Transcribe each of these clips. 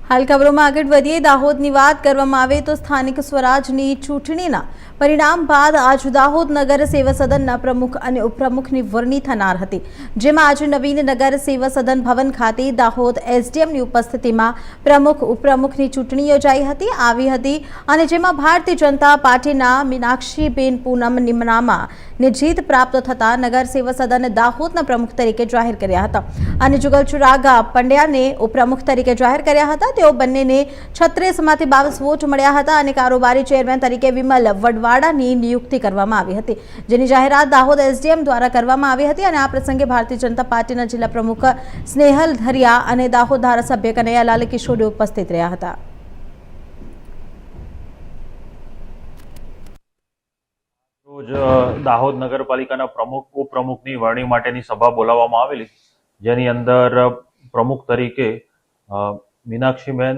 હાલ ખબરોમાં આગળ વધીએ દાહોદની વાત કરવામાં આવે તો સ્થાનિક સ્વરાજની ચૂંટણીના પરિણામ બાદ આજ દાહોદ નગર સેવા સદનના પ્રમુખ અને ઉપપ્રમુખની વરણી થનાર હતી, જેમાં આજે નવીન નગર સેવા સદન ભવન ખાતે દાહોદ એસડીએમની ઉપસ્થિતિમાં પ્રમુખ ઉપપ્રમુખની ચૂંટણી યોજાઈ હતી અને જેમાં ભારતીય જનતા પાર્ટીના મીનાક્ષીબેન પૂનમ નિમનામાને જીત પ્રાપ્ત થતા નગર સેવા સદન દાહોદના પ્રમુખ તરીકે જાહેર કર્યા હતા અને જુગલ ચિરાગ પંડ્યાને ઉપપ્રમુખ તરીકે જાહેર કર્યા હતા। તેઓ બંનેને 36માંથી 22 વોટ મળ્યા હતા અને કારોબારી ચેરમેન તરીકે વિમલ વડવાડાની નિયુક્તિ કરવામાં આવી હતી, જેની જાહેરાત દાહોદ એસડીએમ દ્વારા કરવામાં આવી હતી અને આ પ્રસંગે ભારતીય જનતા પાર્ટીના જિલ્લા પ્રમુખ સ્નેહલ ધરિયા અને દાહોદ ધારાસભ્ય કનૈયાલાલ કિશોરી ઉપસ્થિત રહ્યા હતા। રોજ દાહોદ નગરપાલિકાના પ્રમુખ ઉપપ્રમુખની વરણી માટેની સભા બોલાવવામાં આવેલી, જેની અંદર પ્રમુખ તરીકે મીનાક્ષીબેન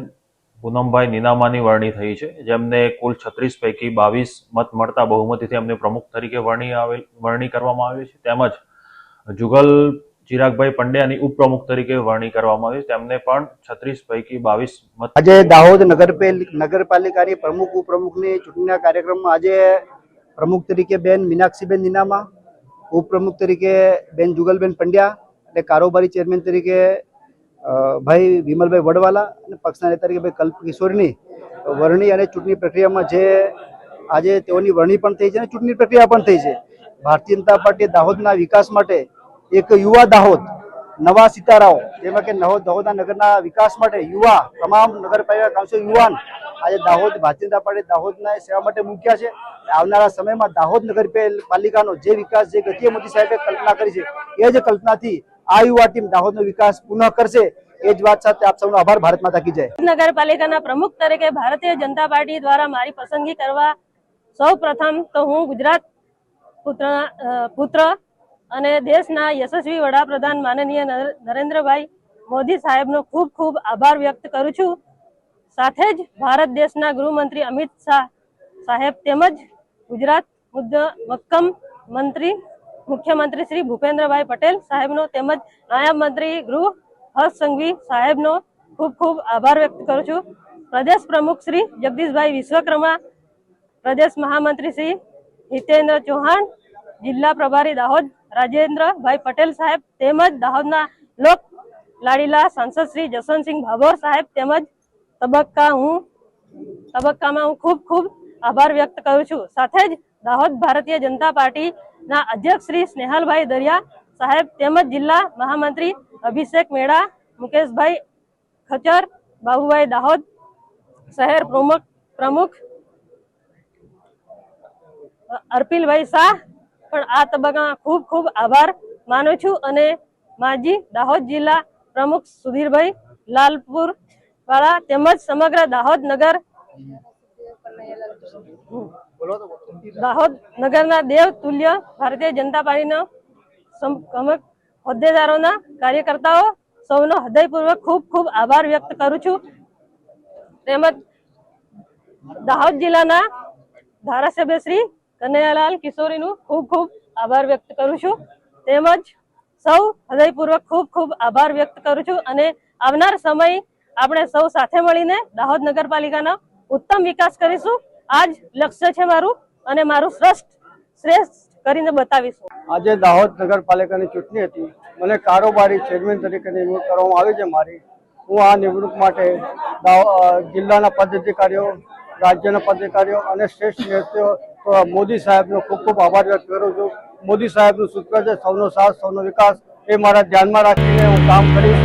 પૂનમભાઈ નિનામાની વરણી થઈ છે, જેમને કુલ 36 પૈકી 22 મત મળતા બહુમતીથી એમને પ્રમુખ તરીકે વરણી કરવામાં આવી છે। તેમજ જુગલ ચિરાગભાઈ પંડ્યાની ઉપપ્રમુખ તરીકે વરણી કરવામાં આવી, તેમને પણ 36 પૈકી 22 મત। આજે દાહોદ નગરપાલિકાની પ્રમુખ ઉપપ્રમુખની ચૂંટણીના કાર્યક્રમમાં આજે પ્રમુખ તરીકે બેન મીનાક્ષીબેન નિનામા, ઉપપ્રમુખ તરીકે બેન જુગલબેન પંડ્યા અને કારોબારી ચેરમેન તરીકે ભાઈ વિમલભાઈ વડવાલા અને પક્ષના નેતા તરીકે ભાઈ કલ્પ કિશોરની વરણી અને ચૂંટણી પ્રક્રિયામાં જે આજે તેઓની વરણી પણ થઈ છે અને ચૂંટણી પ્રક્રિયા પણ થઈ છે। ભારતીય જનતા પાર્ટી દાહોદના વિકાસ માટે એક યુવા દાહોદ, નવા સિતારાઓ, જેમાં કે દાહોદના નગરના વિકાસ માટે યુવા તમામ નગરપાલિકા કાઉન્સિલ યુવાન આજે દાહોદ ભારતીય જનતા પાર્ટી દાહોદના સેવા માટે મૂક્યા છે। આવનારા સમયમાં દાહોદ નગરપાલિકાનો જે વિકાસ જે ગતિએ મોદી સાહેબે કલ્પના કરી છે, એ જ કલ્પનાથી આ યુવા ટીમ દાહોદનો વિકાસ પુનઃ કરશે। એ જ વાત સાથે આપ સૌનો આભાર। ભારત માતા કી જય। નગરપાલિકાના પ્રમુખ તરીકે ભારતીય જનતા પાર્ટી દ્વારા મારી પસંદગી કરવા સૌ પ્રથમ તો હું ગુજરાત પુત્ર અને દેશના યશસ્વી વડાપ્રધાન માનનીય નરેન્દ્રભાઈ મોદી સાહેબનો ખૂબ ખૂબ આભાર વ્યક્ત કરું છું। સાથે જ ભારત દેશના ગૃહમંત્રી અમિત શાહ સાહેબ તેમજ ગુજરાત મક્કમ મંત્રી મુખ્યમંત્રી શ્રી ભૂપેન્દ્રભાઈ પટેલ સાહેબનો તેમજ નાયબ મંત્રી ગૃહ હર્ષ સંઘવી સાહેબનો ખૂબ ખૂબ આભાર વ્યક્ત કરું છું। પ્રદેશ પ્રમુખ શ્રી જગદીશભાઈ વિશ્વકર્મા, પ્રદેશ મહામંત્રી શ્રી હિતેન્દ્ર ચૌહાણ, જિલ્લા પ્રભારી દાહોદ રાજેન્દ્રભાઈ પટેલ સાહેબ તેમજ દાહોદના લોક લાડીલા સાંસદ શ્રી જસવંતસિંહ ભાભોર સાહેબ તેમજ તબક્કામાં હું ખૂબ ખૂબ આભાર વ્યક્ત કરું છું। સાથે જ દાહોદ ભારતીય જનતા પાર્ટીના અધ્યક્ષ શ્રી સ્નેહલભાઈ દરિયા સાહેબ તેમજ જિલ્લા મહામંત્રી અભિષેક મેળા, મુકેશભાઈ ખચર, બાબુભાઈ દાહોદ શહેર પ્રમુખ અર્પિલભાઈ શાહ પણ આ તબક્કામાં ખૂબ ખૂબ આભાર માનું છું અને માજી દાહોદ જિલ્લા પ્રમુખ સુધીરભાઈ લાલપુર વાળા તેમજ સમગ્ર દાહોદ નગરના દેવ તુલ્ય ભારતીય જનતા પાર્ટીના હોદ્દેદારોના કાર્યકર્તાઓ સૌનો હૃદયપૂર્વક ખૂબ ખૂબ આભાર વ્યક્ત કરું છું। તેમજ દાહોદ જિલ્લાના ધારાસભ્ય શ્રી કનૈયાલાલ કિશોરીનું ખૂબ ખૂબ આભાર વ્યક્ત કરું છું। તેમજ સૌ હૃદયપૂર્વક ખૂબ ખૂબ આભાર વ્યક્ત કરું છું અને આવનાર સમય આપણે સૌ સાથે મળીને દાહોદ નગરપાલિકાનો ઉત્તમ વિકાસ કરીશું। આ જ લક્ષ્ય છે મારું અને મારું શ્રેષ્ઠ કરીને બતાવીશું। આજે દાહોદ નગરપાલિકાની ચૂંટણી હતી, મને કારોબારી ચેરમેન તરીકે નિમણૂક કરવામાં આવી છે મારી। હું આ નિમણૂક માટે જિલ્લાના પદાધિકારીઓ, રાજ્યના પદાધિકારીઓ અને શ્રેષ્ઠ નેતાઓ મોદી સાહેબનો ખૂબ ખૂબ આભાર વ્યક્ત કરું છું। મોદી સાહેબનું સૂત્ર છે સૌનો સાથ સૌનો વિકાસ, એ મારા ધ્યાનમાં રાખીને હું કામ કરીશ।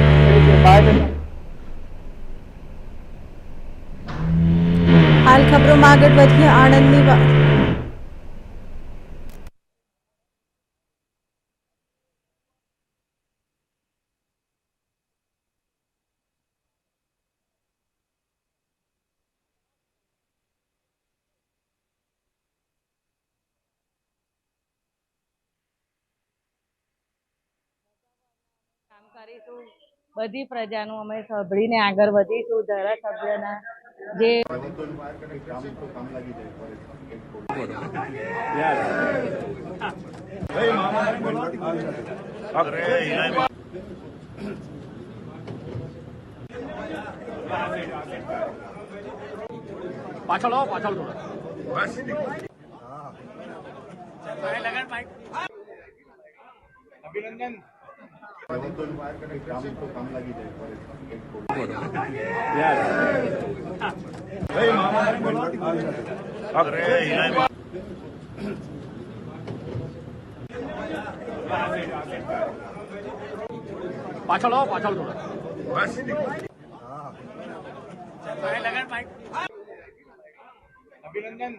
હાલ ખબરોમાં આગળ વધીએ આણંદની વાત। કરીશું, બધી પ્રજાનું અમે સાંભળીને આગળ વધીશું। ધારાસભ્યના જે પાછળ આવો, પાછળ થોડા. અભિનંદન. પાછળ આવો, પાછળ થોડા. અભિનંદન.